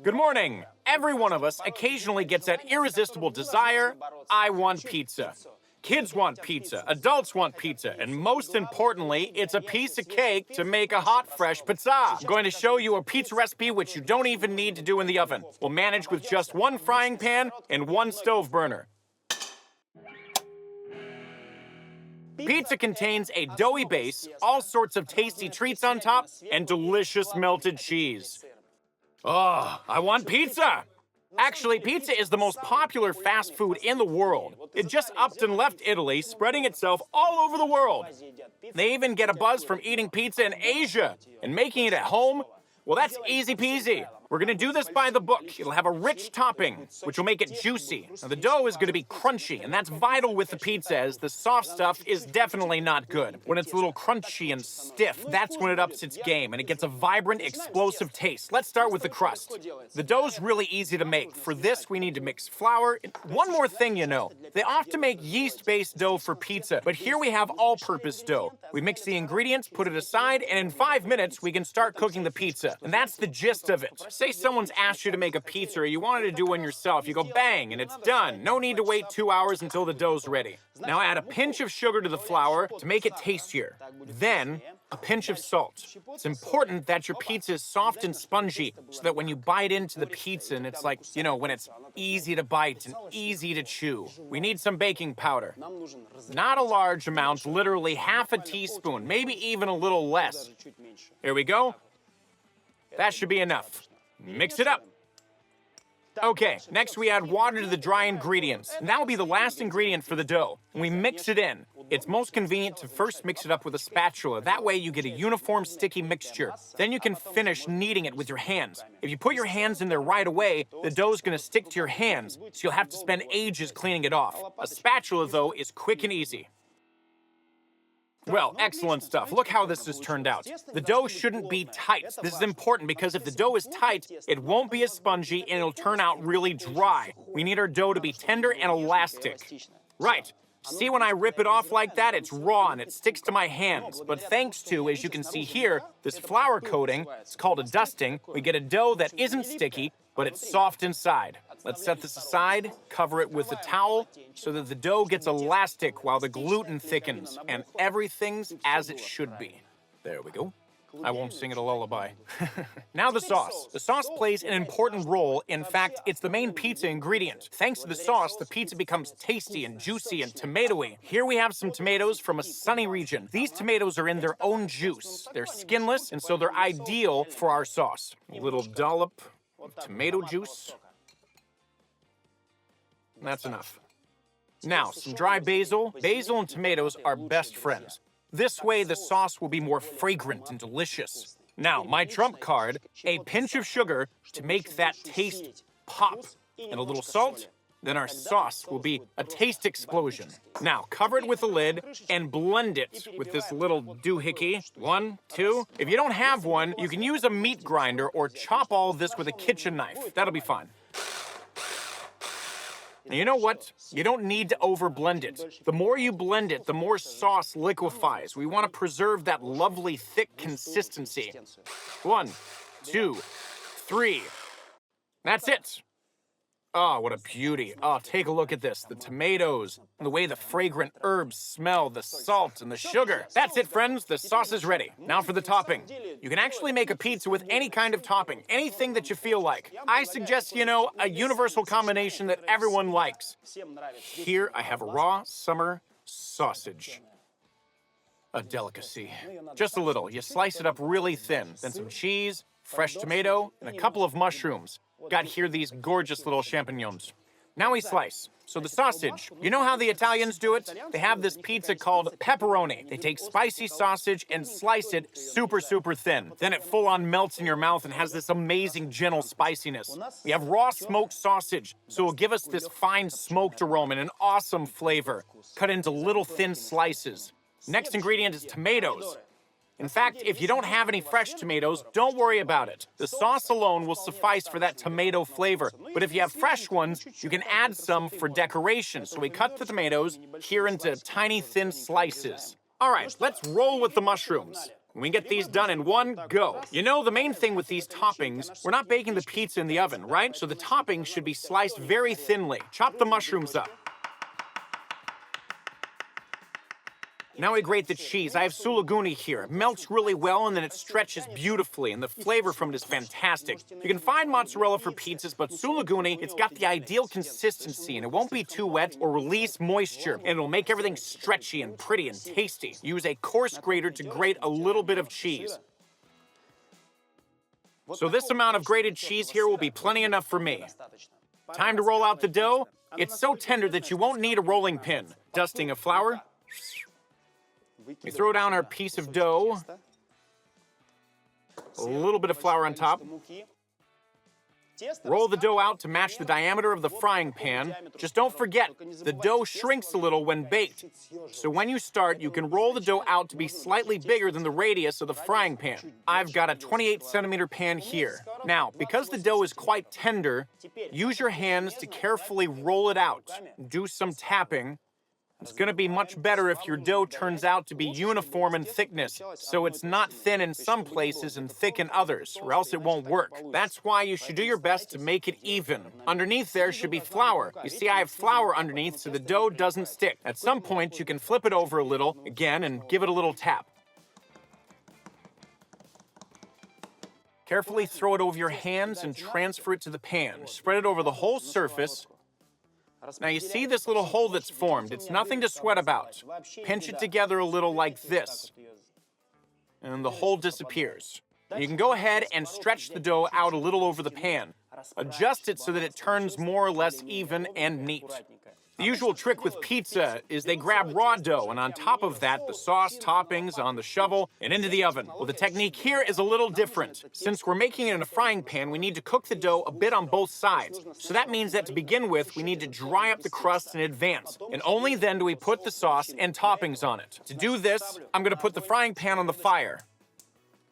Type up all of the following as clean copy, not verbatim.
Good morning. Every one of us occasionally gets that irresistible desire, I want pizza. Kids want pizza, adults want pizza, and most importantly, it's a piece of cake to make a hot, fresh pizza. I'm going to show you a pizza recipe which you don't even need to do in the oven. We'll manage with just one frying pan and one stove burner. Pizza contains a doughy base, all sorts of tasty treats on top, and delicious melted cheese. Oh, I want pizza! Actually, pizza is the most popular fast food in the world. It just upped and left Italy, spreading itself all over the world. They even get a buzz from eating pizza in Asia, and making it at home, well, that's easy peasy. We're gonna do this by the book. It'll have a rich topping, which will make it juicy. Now, the dough is gonna be crunchy, and that's vital with the pizza, as the soft stuff is definitely not good. When it's a little crunchy and stiff, that's when it ups its game, and it gets a vibrant, explosive taste. Let's start with the crust. The dough's really easy to make. For this, we need to mix flour. One more thing, you know. They often make yeast-based dough for pizza, but here we have all-purpose dough. We mix the ingredients, put it aside, and in 5 minutes, we can start cooking the pizza. And that's the gist of it. Say someone's asked you to make a pizza or you wanted to do one yourself. You go bang, and it's done. No need to wait 2 hours until the dough's ready. Now add a pinch of sugar to the flour to make it tastier. Then, a pinch of salt. It's important that your pizza is soft and spongy so that when you bite into the pizza and it's like, you know, when it's easy to bite and easy to chew. We need some baking powder. Not a large amount, literally half a teaspoon, maybe even a little less. Here we go. That should be enough. Mix it up. Okay, next we add water to the dry ingredients. And that will be the last ingredient for the dough. We mix it in. It's most convenient to first mix it up with a spatula. That way you get a uniform, sticky mixture. Then you can finish kneading it with your hands. If you put your hands in there right away, the dough's gonna stick to your hands, so you'll have to spend ages cleaning it off. A spatula, though, is quick and easy. Well, excellent stuff. Look how this has turned out. The dough shouldn't be tight. This is important because if the dough is tight, it won't be as spongy and it'll turn out really dry. We need our dough to be tender and elastic. Right. See, when I rip it off like that, it's raw and it sticks to my hands. But thanks to, as you can see here, this flour coating, it's called a dusting, we get a dough that isn't sticky, but it's soft inside. Let's set this aside, cover it with a towel, so that the dough gets elastic while the gluten thickens, and everything's as it should be. There we go. I won't sing it a lullaby. Now the sauce. The sauce plays an important role. In fact, it's the main pizza ingredient. Thanks to the sauce, the pizza becomes tasty and juicy and tomatoey. Here we have some tomatoes from a sunny region. These tomatoes are in their own juice. They're skinless, and so they're ideal for our sauce. A little dollop of tomato juice. That's enough. Now, some dry basil. Basil and tomatoes are best friends. This way, the sauce will be more fragrant and delicious. Now, my trump card, a pinch of sugar to make that taste pop. And a little salt, then our sauce will be a taste explosion. Now, cover it with a lid and blend it with this little doohickey. 1, 2. If you don't have one, you can use a meat grinder or chop all this with a kitchen knife. That'll be fine. Now, you know what? You don't need to overblend it. The more you blend it, the more sauce liquefies. We want to preserve that lovely thick consistency. 1, 2, 3. That's it. Oh, what a beauty. Oh, take a look at this. The tomatoes, and the way the fragrant herbs smell, the salt and the sugar. That's it, friends. The sauce is ready. Now for the topping. You can actually make a pizza with any kind of topping, anything that you feel like. I suggest, you know, a universal combination that everyone likes. Here I have a raw summer sausage. A delicacy. Just a little. You slice it up really thin. Then some cheese, fresh tomato, and a couple of mushrooms. Got here these gorgeous little champignons. Now we slice. So the sausage, you know how the Italians do it? They have this pizza called pepperoni. They take spicy sausage and slice it super, super thin. Then it full-on melts in your mouth and has this amazing gentle spiciness. We have raw smoked sausage, so it'll give us this fine smoked aroma and an awesome flavor, cut into little thin slices. Next ingredient is tomatoes. In fact, if you don't have any fresh tomatoes, don't worry about it. The sauce alone will suffice for that tomato flavor. But if you have fresh ones, you can add some for decoration. So we cut the tomatoes here into tiny, thin slices. All right, let's roll with the mushrooms. We get these done in one go. You know, the main thing with these toppings, we're not baking the pizza in the oven, right? So the toppings should be sliced very thinly. Chop the mushrooms up. Now we grate the cheese. I have Suluguni here. It melts really well and then it stretches beautifully, and the flavor from it is fantastic. You can find mozzarella for pizzas, but Suluguni, it's got the ideal consistency and it won't be too wet or release moisture, and it'll make everything stretchy and pretty and tasty. Use a coarse grater to grate a little bit of cheese. So this amount of grated cheese here will be plenty enough for me. Time to roll out the dough. It's so tender that you won't need a rolling pin. Dusting of flour. We throw down our piece of dough, a little bit of flour on top. Roll the dough out to match the diameter of the frying pan. Just don't forget, the dough shrinks a little when baked. So when you start, you can roll the dough out to be slightly bigger than the radius of the frying pan. I've got a 28-centimeter pan here. Now, because the dough is quite tender, use your hands to carefully roll it out. Do some tapping. It's going to be much better if your dough turns out to be uniform in thickness, so it's not thin in some places and thick in others, or else it won't work. That's why you should do your best to make it even. Underneath there should be flour. You see, I have flour underneath so the dough doesn't stick. At some point, you can flip it over a little, again, and give it a little tap. Carefully throw it over your hands and transfer it to the pan. Spread it over the whole surface. Now you see this little hole that's formed. It's nothing to sweat about. Pinch it together a little like this, and the hole disappears. You can go ahead and stretch the dough out a little over the pan. Adjust it so that it turns more or less even and neat. The usual trick with pizza is they grab raw dough, and on top of that, the sauce, toppings on the shovel, and into the oven. Well, the technique here is a little different. Since we're making it in a frying pan, we need to cook the dough a bit on both sides. So that means that to begin with, we need to dry up the crust in advance, and only then do we put the sauce and toppings on it. To do this, I'm going to put the frying pan on the fire.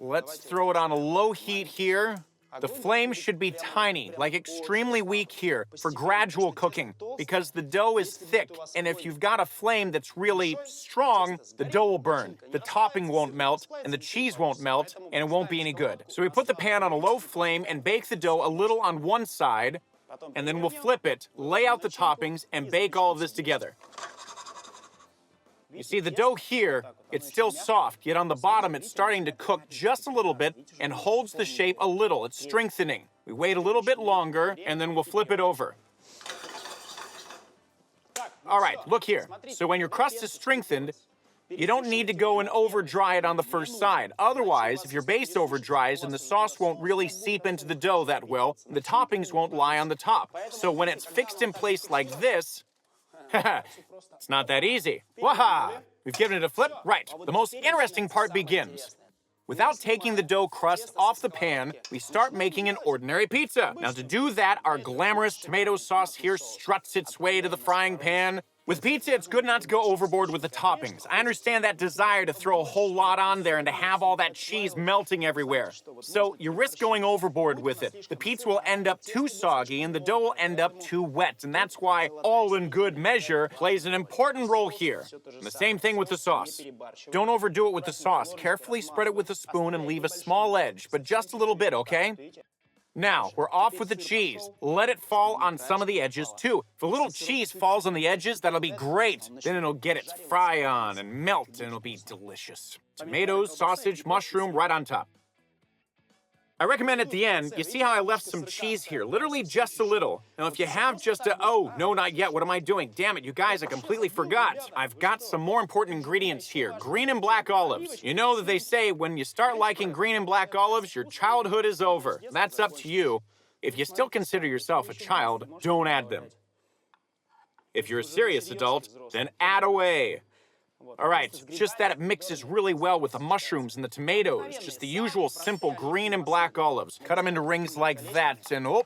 Let's throw it on a low heat here. The flame should be tiny, like extremely weak here, for gradual cooking, because the dough is thick, and if you've got a flame that's really strong, the dough will burn, the topping won't melt, and the cheese won't melt, and it won't be any good. So we put the pan on a low flame and bake the dough a little on one side, and then we'll flip it, lay out the toppings, and bake all of this together. You see, the dough here, it's still soft, yet on the bottom it's starting to cook just a little bit and holds the shape a little. It's strengthening. We wait a little bit longer, and then we'll flip it over. All right, look here. So when your crust is strengthened, you don't need to go and over-dry it on the first side. Otherwise, if your base over-dries and the sauce won't really seep into the dough that well, the toppings won't lie on the top. So when it's fixed in place like this, it's not that easy. Waha! We've given it a flip. Right. The most interesting part begins. Without taking the dough crust off the pan, we start making an ordinary pizza. Now to do that, our glamorous tomato sauce here struts its way to the frying pan. With pizza, it's good not to go overboard with the toppings. I understand that desire to throw a whole lot on there and to have all that cheese melting everywhere. So you risk going overboard with it. The pizza will end up too soggy and the dough will end up too wet. And that's why all in good measure plays an important role here. And the same thing with the sauce. Don't overdo it with the sauce. Carefully spread it with a spoon and leave a small edge, but just a little bit, okay? Now, we're off with the cheese. Let it fall on some of the edges, too. If a little cheese falls on the edges, that'll be great. Then it'll get its fry on and melt, and it'll be delicious. Tomatoes, sausage, mushroom, right on top. I recommend at the end, you see how I left some cheese here? Literally just a little. Now, if you have just a, oh, no, not yet, what am I doing? Damn it, you guys, I completely forgot. I've got some more important ingredients here. Green and black olives. You know that they say when you start liking green and black olives, your childhood is over. That's up to you. If you still consider yourself a child, don't add them. If you're a serious adult, then add away. All right, just that it mixes really well with the mushrooms and the tomatoes. Just the usual simple green and black olives. Cut them into rings like that, and oh,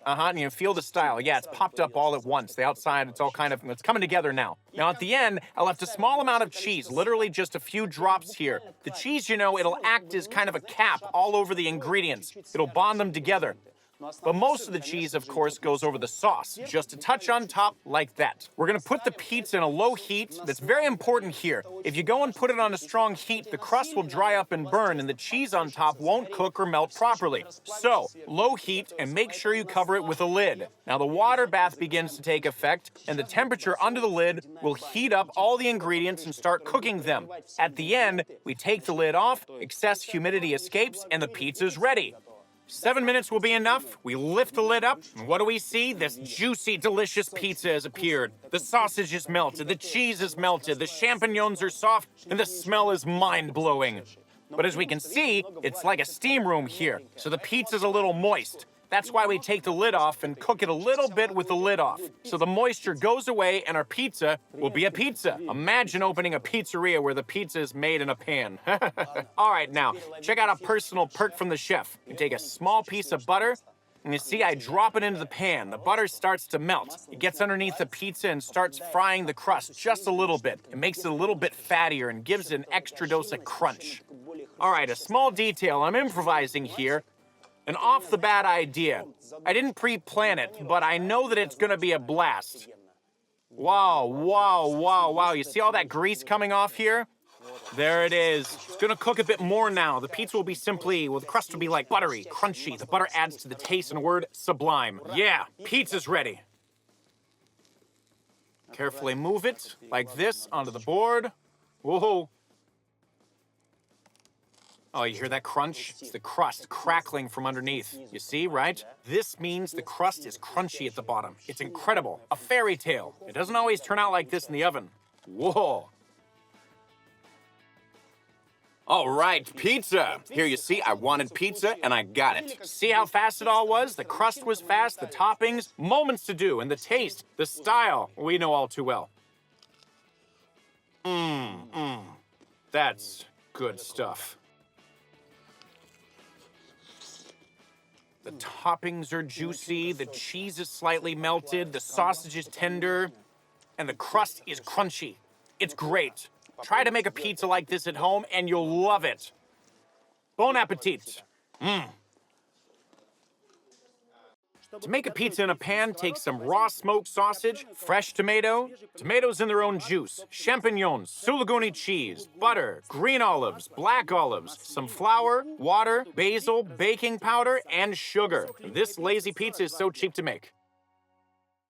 and you feel the style. Yeah, it's popped up all at once. The outside, it's all kind of, it's coming together now. Now at the end, I left a small amount of cheese, literally just a few drops here. The cheese, you know, it'll act as kind of a cap all over the ingredients. It'll bond them together. But most of the cheese, of course, goes over the sauce, just a touch on top like that. We're gonna put the pizza in a low heat. That's very important here. If you go and put it on a strong heat, the crust will dry up and burn, and the cheese on top won't cook or melt properly. So, low heat, and make sure you cover it with a lid. Now the water bath begins to take effect, and the temperature under the lid will heat up all the ingredients and start cooking them. At the end, we take the lid off, excess humidity escapes, and the pizza's ready. 7 minutes will be enough. We lift the lid up, and what do we see? This juicy, delicious pizza has appeared. The sausage is melted, the cheese is melted, the champignons are soft, and the smell is mind-blowing. But as we can see, it's like a steam room here, so the pizza's a little moist. That's why we take the lid off and cook it a little bit with the lid off. So the moisture goes away and our pizza will be a pizza. Imagine opening a pizzeria where the pizza is made in a pan. All right, now, check out a personal perk from the chef. You take a small piece of butter, and you see I drop it into the pan. The butter starts to melt. It gets underneath the pizza and starts frying the crust just a little bit. It makes it a little bit fattier and gives it an extra dose of crunch. All right, a small detail. I'm improvising here. An off-the-bat idea. I didn't pre-plan it, but I know that it's gonna be a blast. Wow, wow, wow, wow. You see all that grease coming off here? There it is. It's gonna cook a bit more now. The pizza will be the crust will be like buttery, crunchy. The butter adds to the taste, and a word, sublime. Yeah, pizza's ready. Carefully move it, like this, onto the board. Whoa. Oh, you hear that crunch? It's the crust crackling from underneath. You see, right? This means the crust is crunchy at the bottom. It's incredible. A fairy tale. It doesn't always turn out like this in the oven. Whoa. All right, pizza. Here you see, I wanted pizza and I got it. See how fast it all was? The crust was fast, the toppings, moments to do, and the taste, the style, we know all too well. That's good stuff. The toppings are juicy, the cheese is slightly melted, the sausage is tender, and the crust is crunchy. It's great. Try to make a pizza like this at home and you'll love it. Bon appetit. To make a pizza in a pan, take some raw smoked sausage, fresh tomato, tomatoes in their own juice, champignons, Suluguni cheese, butter, green olives, black olives, some flour, water, basil, baking powder, and sugar. This lazy pizza is so cheap to make.